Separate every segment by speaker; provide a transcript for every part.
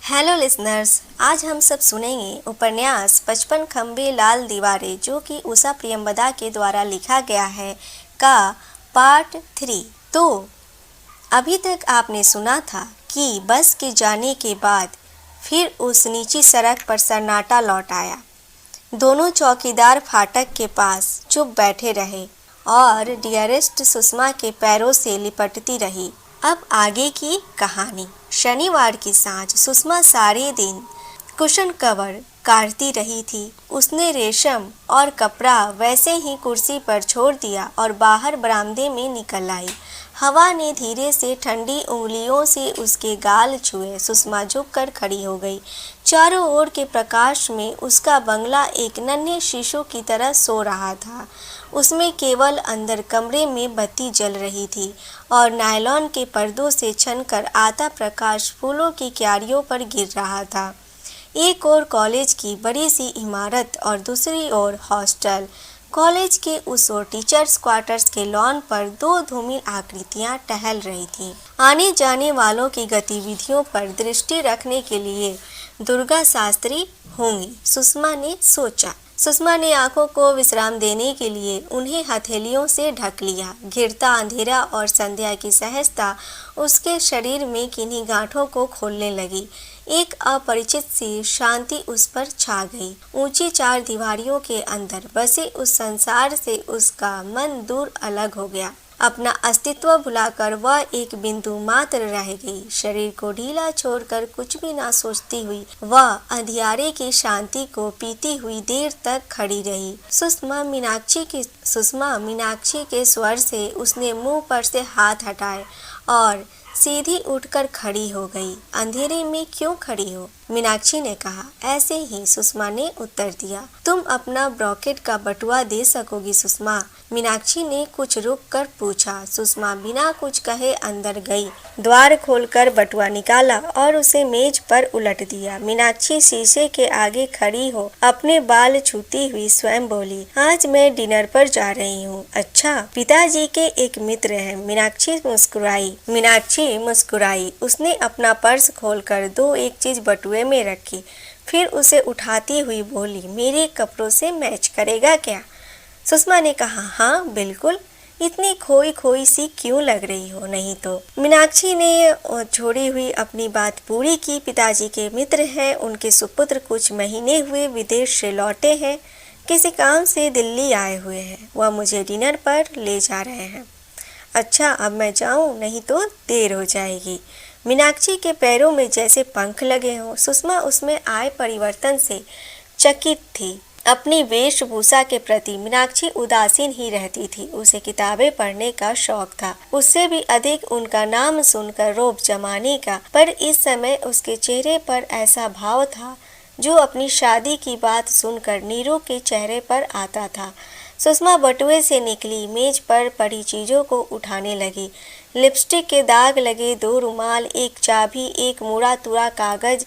Speaker 1: Hello listeners, आज हम सब सुनेंगे उपन्यास 55 खंबे लाल दीवारें जो कि उषा प्रियंवदा के द्वारा लिखा गया है का पार्ट 3। तो अभी तक आपने सुना था कि बस के जाने के बाद फिर उस नीची सड़क पर सन्नाटा लौट आया। दोनों चौकीदार फाटक के पास चुप बैठे रहे और डियरेस्ट सुषमा के पैरों से लिपटती रही। अब आगे की कहानी। शनिवार की सांझ सुषमा सारे दिन कुशन कवर काटती रही थी। उसने रेशम और कपड़ा वैसे ही कुर्सी पर छोड़ दिया और बाहर बरामदे में निकल आई। हवा ने धीरे से ठंडी उंगलियों से उसके गाल छुए। सुषमा झुककर खड़ी हो गई। चारों ओर के प्रकाश में उसका बंगला एक नन्हे शीशों की तरह सो रहा था। उसमें केवल अंदर कमरे में बत्ती जल रही थी और नायलॉन के पर्दों से छनकर आता प्रकाश फूलों की क्यारियों पर गिर रहा था। एक ओर कॉलेज की बड़ी सी इमारत और दूसरी ओर हॉस्टल। कॉलेज के उस ओर टीचर्स क्वार्टर्स के लॉन पर दो धूमिल आकृतियां टहल रही थीं। आने जाने वालों की गतिविधियों पर दृष्टि रखने के लिए दुर्गा शास्त्री होंगी, सुषमा ने सोचा। सुषमा ने आंखों को विश्राम देने के लिए उन्हें हथेलियों से ढक लिया। घिरता अंधेरा और संध्या की सहजता उसके शरीर में किन्हीं गांठों को खोलने लगी। एक अपरिचित सी शांति उस पर छा गई। ऊंची चार दीवारियों के अंदर बसे उस संसार से उसका मन दूर अलग हो गया। अपना अस्तित्व भुलाकर वह एक बिंदु मात्र रह गई। शरीर को ढीला छोड़कर कुछ भी ना सोचती हुई वह अंधियारे की शांति को पीती हुई देर तक खड़ी रही। सुषमा मीनाक्षी के स्वर से उसने मुंह पर से हाथ हटाए और सीधी उठकर खड़ी हो गई। अंधेरे में क्यों खड़ी हो? मीनाक्षी ने कहा। ऐसे ही, सुषमा ने उत्तर दिया। तुम अपना ब्रॉकेट का बटुआ दे सकोगी सुषमा? मीनाक्षी ने कुछ रुक कर पूछा। सुषमा बिना कुछ कहे अंदर गई। द्वार खोलकर बटुआ निकाला और उसे मेज पर उलट दिया। मीनाक्षी शीशे के आगे खड़ी हो अपने बाल छूती हुई स्वयं बोली, आज मैं डिनर पर जा रही हूँ। अच्छा, पिताजी के एक मित्र हैं। मीनाक्षी मुस्कुराई। उसने अपना पर्स खोलकर दो एक चीज बटुए में रखी, फिर उसे उठाती हुई बोली, मेरे कपड़ों से मैच करेगा क्या? सुषमा ने कहा, हाँ बिल्कुल। इतनी खोई खोई सी क्यों लग रही हो? नहीं तो। मीनाक्षी ने छोड़ी हुई अपनी बात पूरी की। पिताजी के मित्र हैं, उनके सुपुत्र कुछ महीने हुए विदेश से लौटे हैं, किसी काम से दिल्ली आए हुए हैं। वह मुझे डिनर पर ले जा रहे हैं। अच्छा, अब मैं जाऊं, नहीं तो देर हो जाएगी। मीनाक्षी के पैरों में जैसे पंख लगे हों। सुषमा उसमें आए परिवर्तन से चकित थी। अपनी वेशभूषा के प्रति मीनाक्षी उदासीन ही रहती थी। उसे किताबें पढ़ने का शौक था, उससे भी अधिक उनका नाम सुनकर रौब जमाने का। पर इस समय उसके चेहरे पर ऐसा भाव था जो अपनी शादी की बात सुनकर नीरू के चेहरे पर आता था। सुषमा बटुए से निकली, मेज पर पड़ी चीजों को उठाने लगी। लिपस्टिक के दाग लगे दो रुमाल, एक चाबी, एक मुड़ा तुड़ा कागज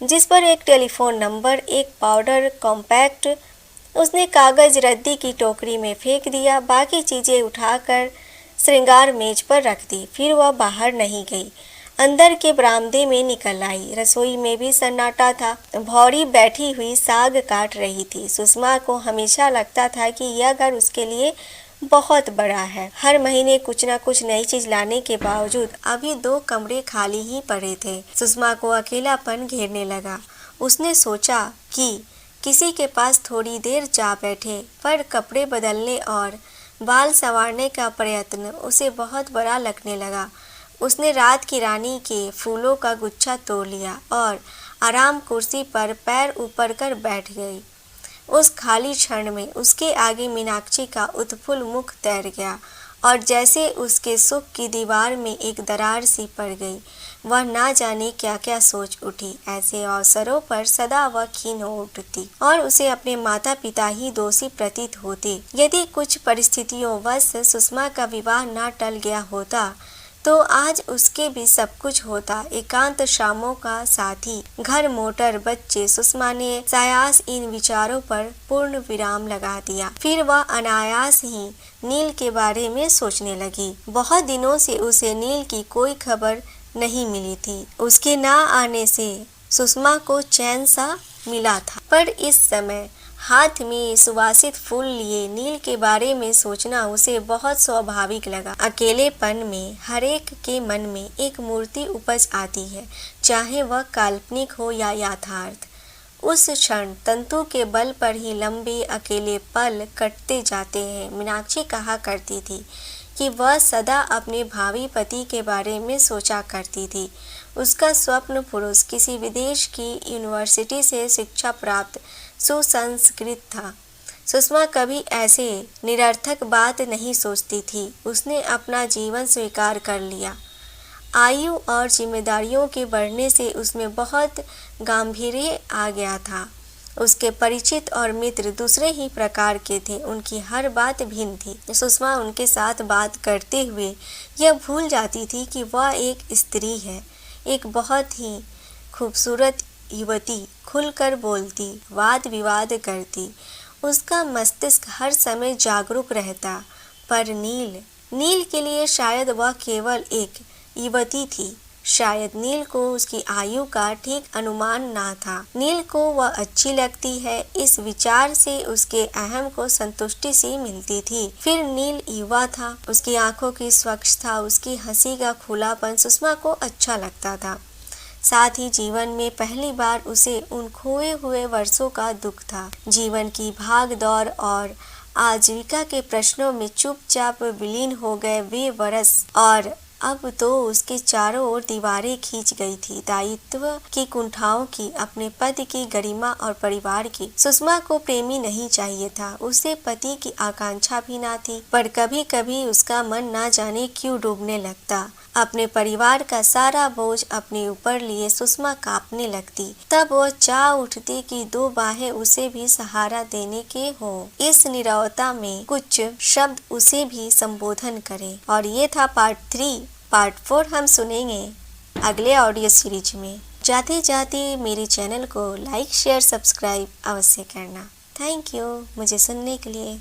Speaker 1: जिस पर एक टेलीफोन नंबर, एक पाउडर कॉम्पैक्ट। उसने कागज रद्दी की टोकरी में फेंक दिया। बाकी चीजें उठाकर श्रृंगार मेज पर रख दी। फिर वह बाहर नहीं गई, अंदर के बरामदे में निकल आई। रसोई में भी सन्नाटा था। भौरी बैठी हुई साग काट रही थी। सुषमा को हमेशा लगता था कि यह घर उसके लिए बहुत बड़ा है। हर महीने कुछ न कुछ नई चीज लाने के बावजूद अभी 2 कमरे खाली ही पड़े थे। सुषमा को अकेलापन घेरने लगा। उसने सोचा कि किसी के पास थोड़ी देर जा बैठे, पर कपड़े बदलने और बाल संवारने का प्रयत्न उसे बहुत बड़ा लगने लगा। उसने रात की रानी के फूलों का गुच्छा तोड़ लिया और आराम कुर्सी पर पैर ऊपर कर बैठ गई। उस खाली क्षण में उसके आगे मीनाक्षी का उत्फुल्ल मुख तैर गया और जैसे उसके सुख की दीवार में एक दरार सी पड़ गई। वह ना जाने क्या क्या सोच उठी। ऐसे अवसरों पर सदा वह खीन हो उठती और उसे अपने माता पिता ही दोषी प्रतीत होते। यदि कुछ परिस्थितियों वश सुषमा का विवाह न टल गया होता तो आज उसके भी सब कुछ होता। एकांत शामों का साथी, घर, मोटर, बच्चे। सुषमा ने सायास इन विचारों पर पूर्ण विराम लगा दिया। फिर वह अनायास ही नील के बारे में सोचने लगी। बहुत दिनों से उसे नील की कोई खबर नहीं मिली थी। उसके ना आने से सुषमा को चैन सा मिला था। पर इस समय हाथ में सुवासित फूल लिए नील के बारे में सोचना उसे बहुत स्वाभाविक लगा। अकेलेपन में हरेक के मन में एक मूर्ति उपज आती है, चाहे वह काल्पनिक हो या यथार्थ। उस क्षण तंतु के बल पर ही लंबे अकेले पल कटते जाते हैं। मीनाक्षी कहा करती थी कि वह सदा अपने भावी पति के बारे में सोचा करती थी। उसका स्वप्न पुरुष किसी विदेश की यूनिवर्सिटी से शिक्षा प्राप्त सुसंस्कृत था। सुषमा कभी ऐसे निरर्थक बात नहीं सोचती थी। उसने अपना जीवन स्वीकार कर लिया। आयु और जिम्मेदारियों के बढ़ने से उसमें बहुत गांभीर्य आ गया था। उसके परिचित और मित्र दूसरे ही प्रकार के थे। उनकी हर बात भिन्न थी। सुषमा उनके साथ बात करते हुए यह भूल जाती थी कि वह एक स्त्री है, एक बहुत ही खूबसूरत युवती। खुलकर बोलती, वाद विवाद करती। उसका मस्तिष्क हर समय जागरूक रहता। पर नील के लिए शायद वह केवल एक युवती थी। शायद नील को उसकी आयु का ठीक अनुमान ना था। नील को वह अच्छी लगती है, इस विचार से उसके अहम को संतुष्टि सी मिलती थी। फिर नील युवा था। उसकी आंखों की स्वच्छता, उसकी हंसी का खुलापन सुषमा को अच्छा लगता था। साथ ही जीवन में पहली बार उसे उन खोए हुए वर्षों का दुख था। जीवन की भाग दौड़ और आजीविका के प्रश्नों में चुपचाप विलीन हो गए वे वर्ष, और अब तो उसके चारों ओर दीवारें खींच गई थी। दायित्व की कुंठाओं की, अपने पद की गरिमा और परिवार की। सुषमा को प्रेमी नहीं चाहिए था, उसे पति की आकांक्षा भी ना थी। पर कभी कभी उसका मन ना जाने क्यों डूबने लगता। अपने परिवार का सारा बोझ अपने ऊपर लिए सुषमा कांपने लगती। तब वह चाह उठती कि दो बाहें उसे भी सहारा देने के हो। इस नीरवता में कुछ शब्द उसे भी संबोधन करें। और ये था पार्ट 3। पार्ट 4 हम सुनेंगे अगले ऑडियो सीरीज में। जाते जाते मेरे चैनल को लाइक शेयर सब्सक्राइब अवश्य करना। थैंक यू मुझे सुनने के लिए।